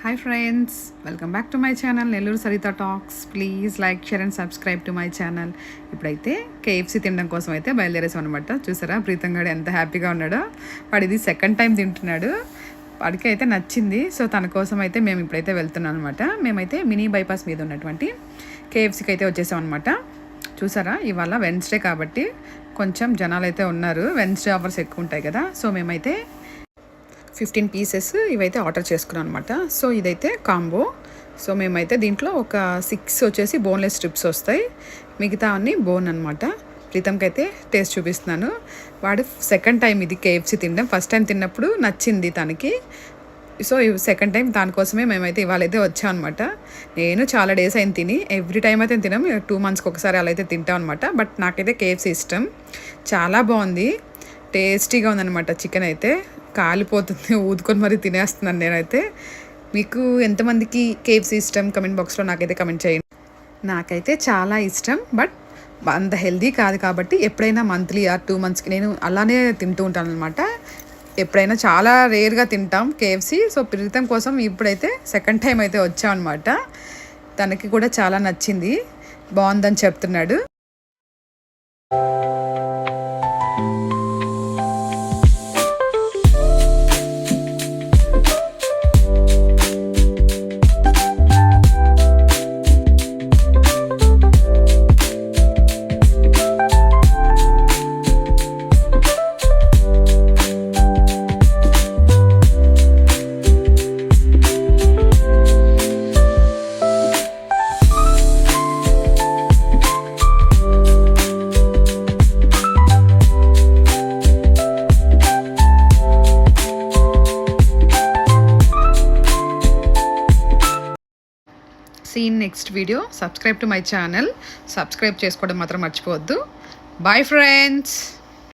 Hi friends, welcome back to my channel Nellore Saritha talks. Please like, share and subscribe to my channel. ఇప్పుడైతే KFC తినడం కోసం అయితే బయలుదేరేసాం అనమాట. చూసారా ప్రీతం గారు ఎంత హ్యాపీగా ఉన్నాడో. వాడు ఇది సెకండ్ టైం తింటున్నాడు. వాడికి అయితే నచ్చింది. సో తన కోసం అయితే మేము ఇప్పుడైతే వెళ్తున్నాం అనమాట. మేమైతే మినీ బైపాస్ మీద ఉన్నటువంటి కేఎఫ్సీకి అయితే వచ్చేసాం అనమాట. చూసారా ఇవాళ వెన్స్డే కాబట్టి కొంచెం జనాలు అయితే ఉన్నారు. వెన్స్డే ఆఫర్స్ ఎక్కువ ఉంటాయి కదా. సో మేమైతే 15 పీసెస్ ఇవైతే ఆర్డర్ చేసుకున్నాం అనమాట. సో ఇదైతే కాంబో. సో మేమైతే దీంట్లో ఒక 6 వచ్చేసి బోన్లెస్ స్ట్రిప్స్ వస్తాయి, మిగతా అన్నీ బోన్ అనమాట. ప్రీతంకి అయితే టేస్ట్ చూపిస్తున్నాను. వాడు సెకండ్ టైం ఇది కేఎఫ్సీ తినడం. ఫస్ట్ టైం తిన్నప్పుడు నచ్చింది తనకి. సో సెకండ్ టైం దానికోసమే మేమైతే ఇవాళ అయితే వచ్చాం అనమాట. నేను చాలా డేస్ అయింది తిని. ఎవ్రీ టైం అయితే తినాం, 2 మంత్స్కి ఒకసారి అలా అయితే తింటాం అనమాట. బట్ నాకైతే కేఎఫ్సీ ఇష్టం. చాలా బాగుంది, టేస్టీగా ఉందన్నమాట. చికెన్ అయితే కాలిపోతుంది, ఊదుకొని మరీ తినేస్తున్నాను నేనైతే. మీకు ఎంతమందికి కేఎఫ్సీ ఇష్టం కమెంట్ బాక్స్లో నాకైతే కమెంట్ చేయండి. నాకైతే చాలా ఇష్టం, బట్ అంత హెల్దీ కాదు కాబట్టి ఎప్పుడైనా మంత్లీ ఆర్ 2 మంత్స్కి నేను అలానే తింటూ ఉంటాను అనమాట. ఎప్పుడైనా చాలా రేర్గా తింటాం కేఎఫ్సీ. సో ప్రీతం కోసం ఇప్పుడైతే సెకండ్ టైం అయితే వచ్చాం అనమాట. తనకి కూడా చాలా నచ్చింది, బాగుందని చెప్తున్నాడు. See you in next video. Subscribe to my channel. Subscribe చేసుకోవడం మాత్రం మర్చిపోవద్దు. Bye friends.